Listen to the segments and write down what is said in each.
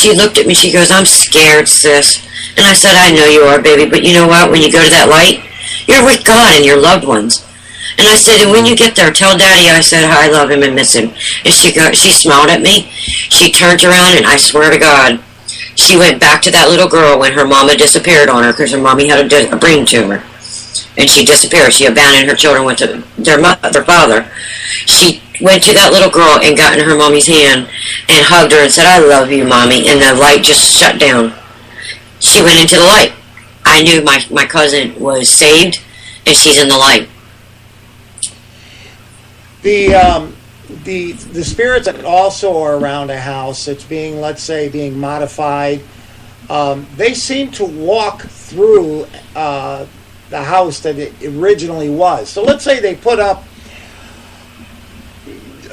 she looked at me, she goes, I'm scared, sis. And I said, I know you are, baby, but you know what? When you go to that light, you're with God and your loved ones. And I said, and when you get there, tell Daddy I said I love him and miss him. And she smiled at me. She turned around, and I swear to God, she went back to that little girl when her mama disappeared on her because her mommy had a brain tumor. And she disappeared. She abandoned her children with their father. She went to that little girl and got in her mommy's hand and hugged her and said, I love you, Mommy. And the light just shut down. She went into the light. I knew my cousin was saved, and she's in the light. The spirits that also are around a house that's being, let's say, being modified, they seem to walk through the house that it originally was. So let's say they put up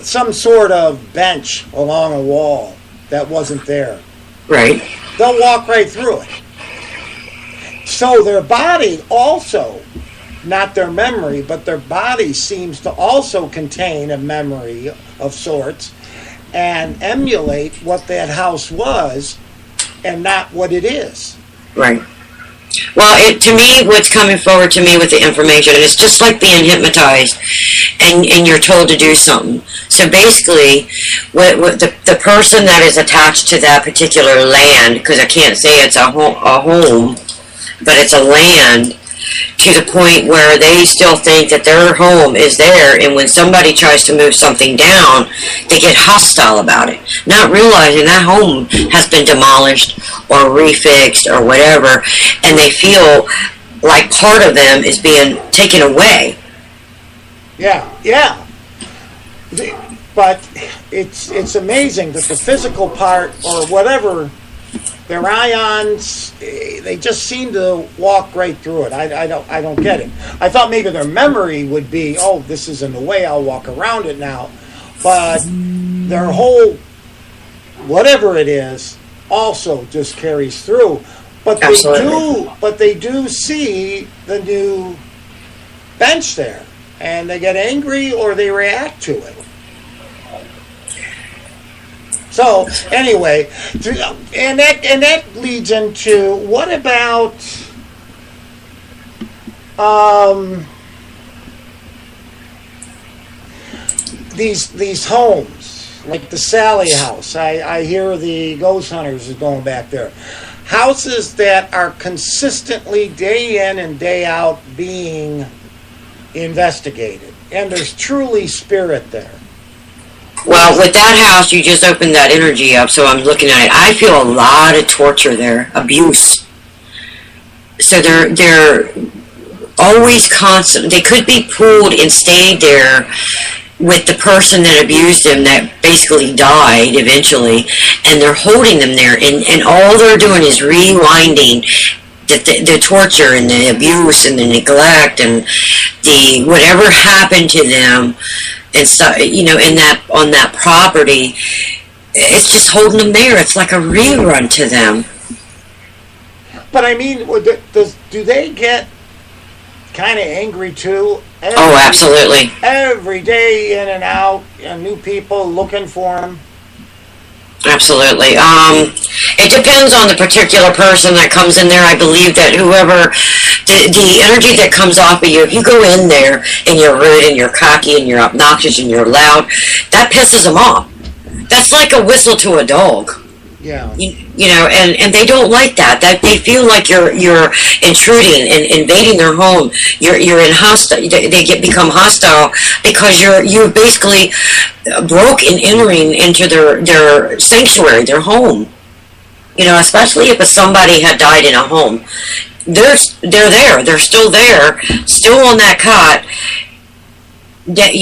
some sort of bench along a wall that wasn't there. Right. They'll walk right through it. So their body also, not their memory, but their body seems to also contain a memory of sorts and emulate what that house was and not what it is. Right. Well, to me, what's coming forward to me with the information, it's just like being hypnotized and you're told to do something. So basically, what the person that is attached to that particular land, because I can't say it's a home, but it's a land, to the point where they still think that their home is there, and when somebody tries to move something down, they get hostile about it, not realizing that home has been demolished or refixed or whatever, and they feel like part of them is being taken away. Yeah. But it's amazing that the physical part, or whatever, their ions, they just seem to walk right through it. I don't get it. I thought maybe their memory would be, oh, this is in the way, I'll walk around it now. But their whole, whatever it is, also just carries through. But they do see the new bench there, and they get angry or they react to it. So anyway, and that leads into, what about these homes, like the Sally house? I hear the ghost hunters is going back there. Houses that are consistently day in and day out being investigated, and there's truly spirit there. Well, with that house, you just opened that energy up, so I'm looking at it. I feel a lot of torture there, abuse. So they're always constant. They could be pulled and stayed there with the person that abused them, that basically died eventually, and they're holding them there, and all they're doing is rewinding the torture and the abuse and the neglect and the whatever happened to them. And stuff, on that property, it's just holding them there. It's like a rerun to them. But I mean, do they get kind of angry too? Absolutely. Every day in and out, and new people looking for them. Absolutely. It depends on the particular person that comes in there. I believe that whoever, the energy that comes off of you, if you go in there and you're rude and you're cocky and you're obnoxious and you're loud, that pisses them off. That's like a whistle to a dog. Yeah. And they don't like that. That they feel like you're intruding and invading their home. You're in hostile. They become hostile because you basically broke in entering into their sanctuary, their home. Especially if somebody had died in a home, they're there. They're still there, still on that cot. They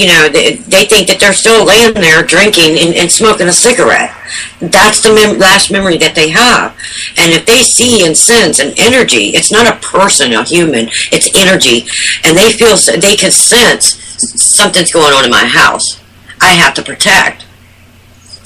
think that they're still laying there drinking and smoking a cigarette. That's the last memory that they have. And if they see and sense an energy, it's not a person, a human, it's energy, and they can sense something's going on in my house, I have to protect.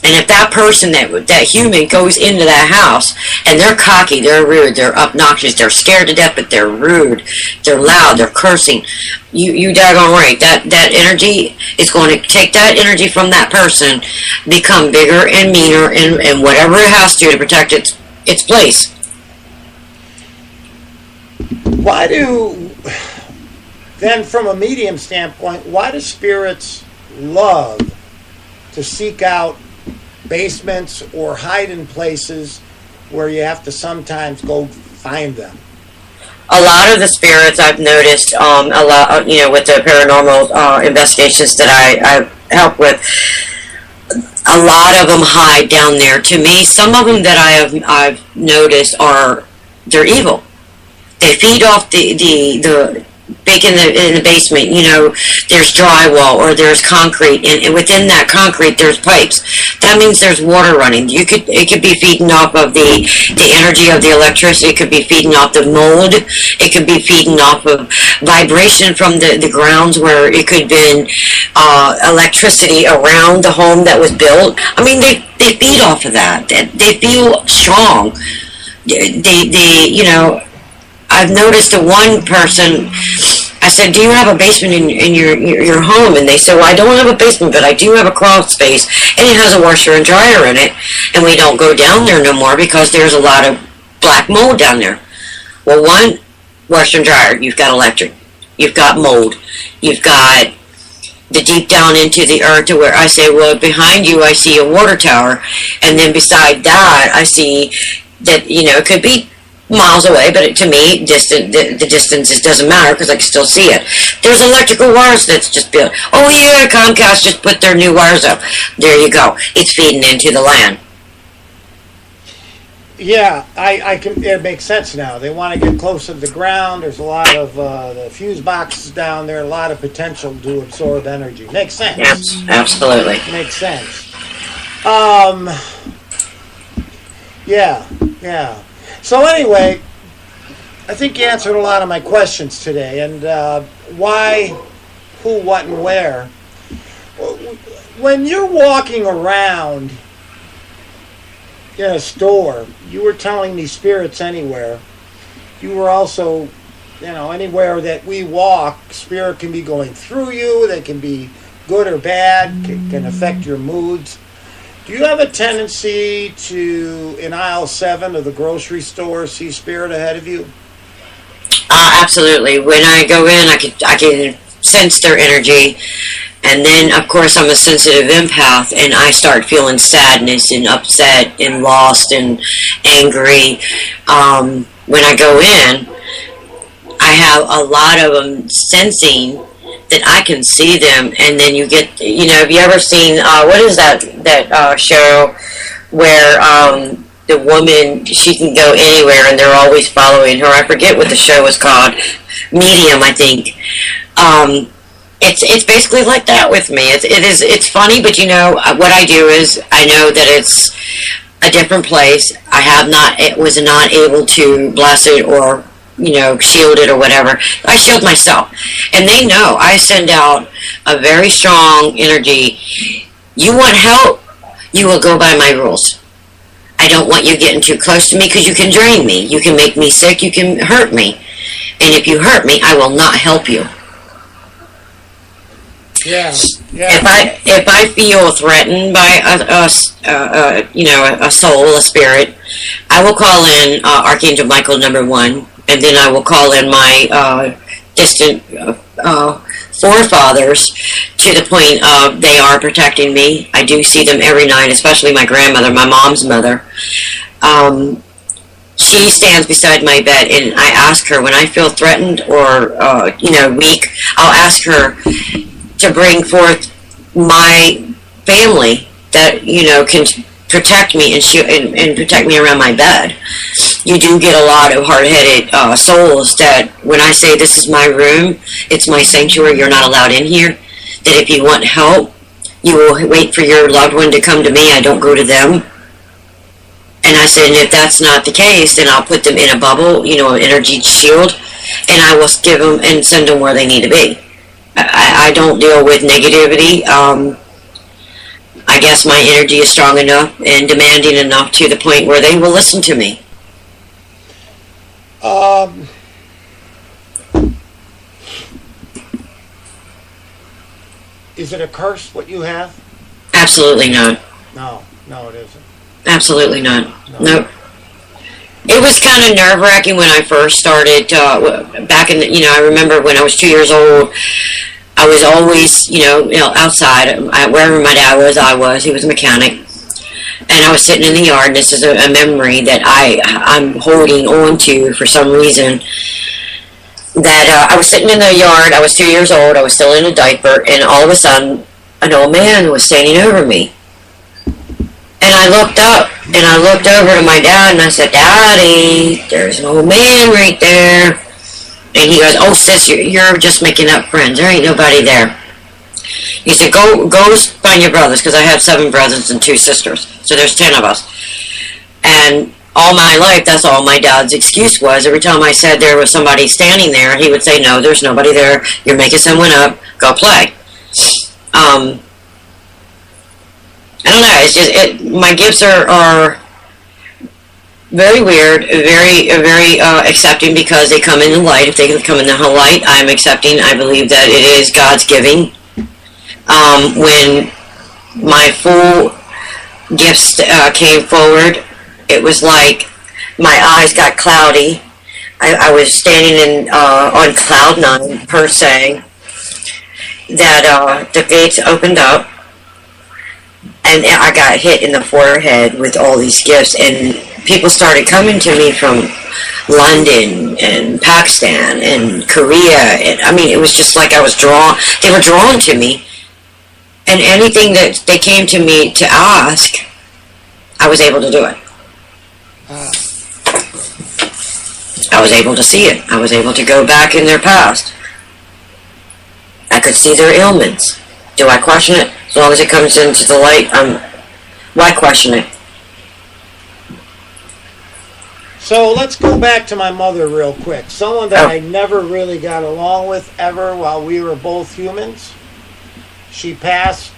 And if that person, that human goes into that house and they're cocky, they're rude, they're obnoxious, they're scared to death, but they're rude, they're loud, they're cursing, you daggone right, that energy is going to take that energy from that person, become bigger and meaner, and whatever it has to protect its place. Why then from a medium standpoint, why do spirits love to seek out basements or hide in places where you have to sometimes go find them? A lot of the spirits I've noticed, a lot, with the paranormal investigations that I help with, a lot of them hide down there. To me, some of them that I've noticed they're evil. They feed off the big in the basement, there's drywall or there's concrete, and within that concrete there's pipes. That means there's water running. It could be feeding off of the energy of the electricity. It could be feeding off the mold. It could be feeding off of vibration from the grounds, where it could have been electricity around the home that was built. I mean, they feed off of that. They feel strong. I've noticed the one person, I said, do you have a basement in your home? And they said, well, I don't have a basement, but I do have a crawl space, and it has a washer and dryer in it, and we don't go down there no more because there's a lot of black mold down there. Well, one, washer and dryer, you've got electric, you've got mold, you've got the deep down into the earth, to where I say, well, behind you I see a water tower, and then beside that I see that, it could be miles away, but to me, the distance doesn't matter because I can still see it. There's electrical wires that's just built. Oh yeah, Comcast just put their new wires up. There you go. It's feeding into the land. Yeah, I can. It makes sense now. They want to get closer to the ground. There's a lot of the fuse boxes down there. A lot of potential to absorb energy. Makes sense. Absolutely. Makes sense. Yeah. So anyway, I think you answered a lot of my questions today. And why, who, what, and where. When you're walking around in a store, you were telling me spirits anywhere. You were also, anywhere that we walk, spirit can be going through you. They can be good or bad, can affect your moods. Do you have a tendency to, in aisle 7 of the grocery store, see spirit ahead of you? Absolutely. When I go in, I can sense their energy, and then, of course, I'm a sensitive empath, and I start feeling sadness and upset and lost and angry. When I go in, I have a lot of them sensing that I can see them, and then you get, have you ever seen, what is that show where the woman, she can go anywhere and they're always following her? I forget what the show was called. Medium, I think. It's basically like that with me. It's funny, but what I do is I know that it's a different place. Was not able to bless it or shield it or whatever. I shield myself. And they know I send out a very strong energy. You want help? You will go by my rules. I don't want you getting too close to me because you can drain me. You can make me sick. You can hurt me. And if you hurt me, I will not help you. Yeah. If I feel threatened by a soul, a spirit, I will call in Archangel Michael #1. And then I will call in my distant forefathers to the point of they are protecting me. I do see them every night, especially my grandmother, my mom's mother. She stands beside my bed, and I ask her when I feel threatened or weak. I'll ask her to bring forth my family that can protect me and protect me around my bed. You do get a lot of hard-headed souls that when I say this is my room, it's my sanctuary, you're not allowed in here, that if you want help, you will wait for your loved one to come to me, I don't go to them. And I said, and if that's not the case, then I'll put them in a bubble, an energy shield, and I will give them and send them where they need to be. I don't deal with negativity. I I guess my energy is strong enough and demanding enough to the point where they will listen to me. Is it a curse what you have? Absolutely not. No, it isn't. Absolutely not. Nope. It was kind of nerve-wracking when I first started, back in the, I remember when I was 2 years old, I was always, outside, wherever my dad was, I was. He was a mechanic. And I was sitting in the yard, and this is a memory that I'm holding on to for some reason, that I was sitting in the yard, I was 2 years old, I was still in a diaper, and all of a sudden, an old man was standing over me. And I looked up, and I looked over to my dad, and I said, "Daddy, there's an old man right there." And he goes, "Oh, sis, you're just making up friends. There ain't nobody there." He said, go find your brothers, because I have 7 brothers and 2 sisters. So there's 10 of us. And all my life, that's all my dad's excuse was. Every time I said there was somebody standing there, he would say, "No, there's nobody there. You're making someone up. Go play." I don't know. It's just my gifts are very weird, very accepting, because they come in the light. If they can come in the light, I'm accepting. I believe that it is God's giving. When my full gifts came forward, it was like my eyes got cloudy. I was standing on cloud 9 per se. That the gates opened up, and I got hit in the forehead with all these gifts, and people started coming to me from London and Pakistan and Korea. And I mean, it was just like I was drawn. They were drawn to me, and anything that they came to me to ask, I was able to do it. I was able to see it. I was able to go back in their past. I could see their ailments. Do I question it? As long as it comes into the light, why question it? So let's go back to my mother real quick. Someone that I never really got along with ever while we were both humans. She passed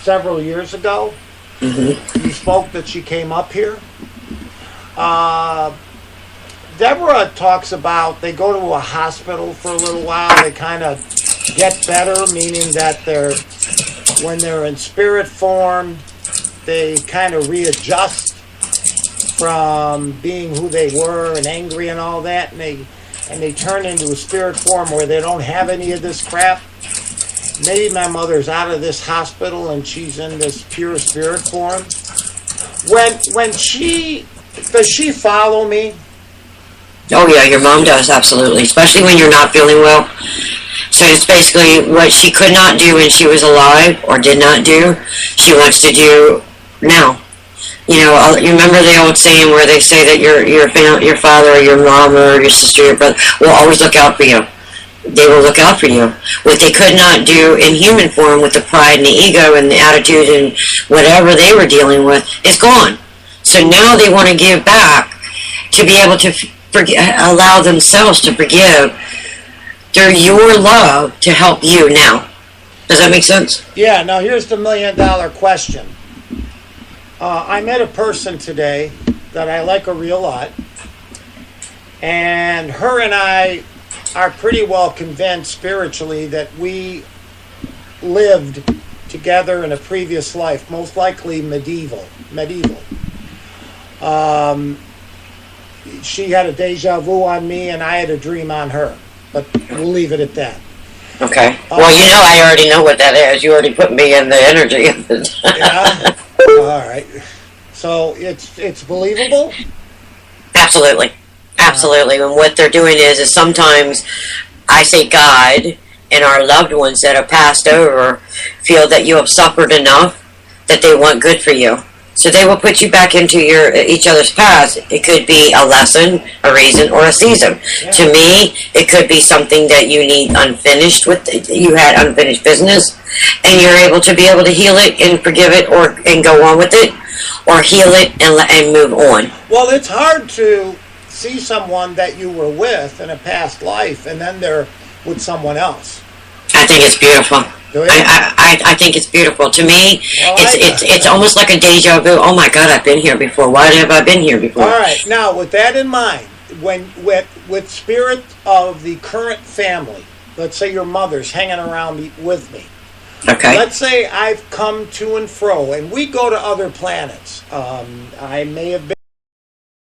several years ago. Mm-hmm. You spoke that she came up here. Deborah talks about they go to a hospital for a little while. They kind of get better, meaning that when they're in spirit form, they kind of readjust from being who they were and angry and all that, and they turn into a spirit form where they don't have any of this crap. Maybe my mother's out of this hospital and she's in this pure spirit form. Does she follow me? Oh yeah, your mom does, absolutely. Especially when you're not feeling well. So it's basically what she could not do when she was alive or did not do, she wants to do now. You remember the old saying where they say that your father or your mom or your sister or your brother will always look out for you. They will look out for you. What they could not do in human form with the pride and the ego and the attitude and whatever they were dealing with is gone. So now they want to give back to be able to allow themselves to forgive through your love to help you now. Does that make sense? Yeah, now here's the $1 million question. I met a person today that I like a real lot, and her and I are pretty well convinced spiritually that we lived together in a previous life, most likely medieval. She had a deja vu on me, and I had a dream on her, but we'll leave it at that. Okay. Well, I already know what that is. You already put me in the energy of it. Yeah? All right. So it's believable? Absolutely. Absolutely. And what they're doing is sometimes I say God and our loved ones that have passed over feel that you have suffered enough that they want good for you. So they will put you back into each other's past. It could be a lesson, a reason, or a season. Yeah. To me, it could be something that you need unfinished with. You had unfinished business, and you're able to heal it and forgive it, and go on with it, or heal it and move on. Well, it's hard to see someone that you were with in a past life, and then they're with someone else. I think it's beautiful. I think it's beautiful. To me, it's almost like a deja vu. Oh my God, I've been here before. Why have I been here before? All right. Now, with that in mind, with spirit of the current family, let's say your mother's hanging around with me. Okay. Let's say I've come to and fro, and we go to other planets. I may have been